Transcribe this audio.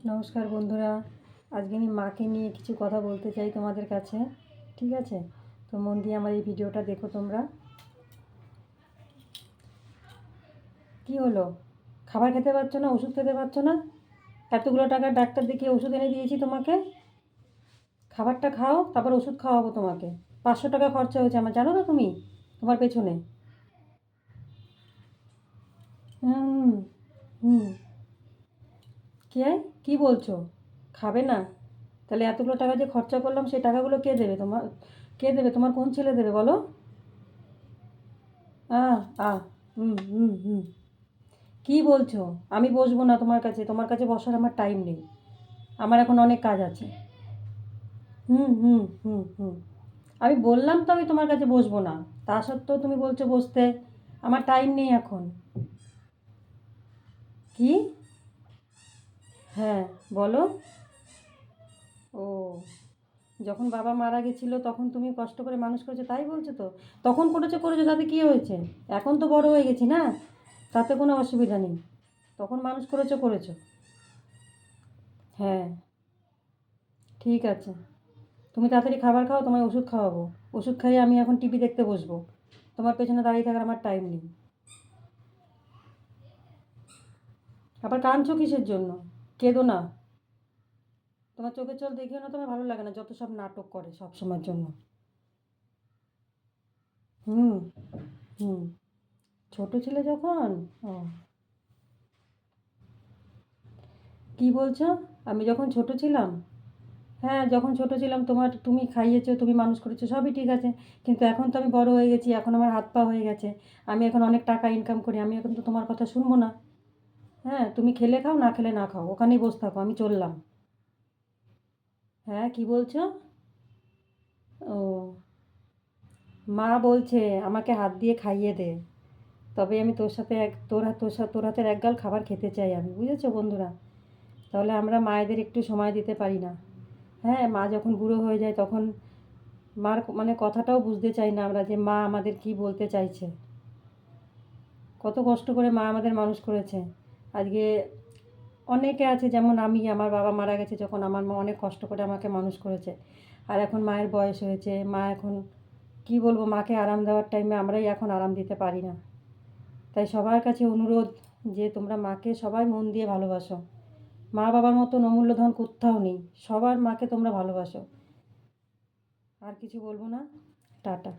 নমস্কার বন্ধুরা, আজকে আমি মাকে নিয়ে কিছু কথা বলতে চাই তোমাদের কাছে। ঠিক আছে, তো মন দিয়ে আমার এই ভিডিওটা দেখো তোমরা। কি হলো, খাবার খেতে পারছো না, ওষুধ খেতে পারছো না? এতগুলো টাকা ডাক্তার দেখিয়ে ওষুধ এনে দিয়েছি তোমাকে। খাবারটা খাও, তারপর ওষুধ খাওয়াবো তোমাকে। 500 টাকা খরচা হয়েছে আমার, জানো তো তুমি, তোমার পেছনে। হুম হুম। কে, কি বলছো? খাবে না? তাহলে এতগুলো টাকা যে খরচা করলাম সেই টাকাগুলো কে দেবে তোমার? কে দেবে? তোমার কোন ছেলে দেবে বলো? আহ আহ হুম হুম হুম। কী বলছো? আমি বসবো না তোমার কাছে বসার আমার টাইম নেই। আমার এখন অনেক কাজ আছে। হুম হুম হুম হুম। আমি বললাম তো আমি তোমার কাছে বসবো না, তা সত্ত্বেও তুমি বলছো বসতে। আমার টাইম নেই এখন। কি? হ্যাঁ, বলো। ও, যখন বাবা মারা গেছিলো তখন তুমি কষ্ট করে মানুষ করেছো তাই বলছো তো? তখন করেছো করেছো, তাতে কী হয়েছে? এখন তো বড় হয়ে গেছি না, তাতে কোনো অসুবিধা নেই। তখন মানুষ করেছো করেছো। হ্যাঁ, ঠিক আছে। তুমি তাড়াতাড়ি খাবার খাও, তোমায় ওষুধ খাওয়াবো। ওষুধ খাইয়ে আমি এখন টিভি দেখতে বসবো। তোমার পেছনে দাঁড়িয়ে থাকার আমার টাইম নেই। আবার কাঁদছো কিসের জন্য? কেঁদো না। তোমার চোখের জল দেখিও না, তোমার ভালো লাগে না, যত সব নাটক করে সব সময়ের জন্য। হুম হুম। ছোট ছেলে যখন। ও, কি বলছো? আমি যখন ছোট ছিলাম? হ্যাঁ, যখন ছোট ছিলাম তুমি খাইয়েছো, তুমি মানুষ করেছো, সবই ঠিক আছে। কিন্তু এখন তো আমি বড় হয়ে গেছি, এখন আমার হাত পা হয়ে গেছে। আমি এখন অনেক টাকা ইনকাম করি, আমি এখন তো তোমার কথা শুনবো না। হ্যাঁ, তুমি খেলে খাও, না খেলে না খাও, ওখানেই বসে থাকো, আমি চললাম। হ্যাঁ, কি বলছো? ও, মা বলছে আমাকে হাত দিয়ে খাইয়ে দে, তবে আমি তোর সাথে এক তোর হাত তোর সাথে তোর হাতের এক গাল খাবার খেতে চাই আমি, বুঝেছো বন্ধুরা? তাহলে আমরা মায়েদের একটু সময় দিতে পারি না? হ্যাঁ, মা যখন বুড়ো হয়ে যায় তখন মার মানে কথাটাও বুঝতে চাই না আমরা, যে মা আমাদের কি বলতে চাইছে। কত কষ্ট করে মা আমাদের মানুষ করেছে। আজকে অনেকে আছে, যেমন আমি, আমার বাবা মারা গেছে যখন, আমার মা অনেক কষ্ট করে আমাকে মানুষ করেছে। আর এখন মায়ের বয়স হয়েছে, মা এখন কি বলবো, মাকে আরাম দেওয়ার টাইমে আমরাই এখন আরাম দিতে পারি না। তাই সবার কাছে অনুরোধ, যে তোমরা মাকে সবাই মন দিয়ে ভালোবাসো। মা বাবার মতন অমূল্য ধন কোথাও নেই। সবার মাকে তোমরা ভালোবাসো। আর কিছু বলবো না। টাটা।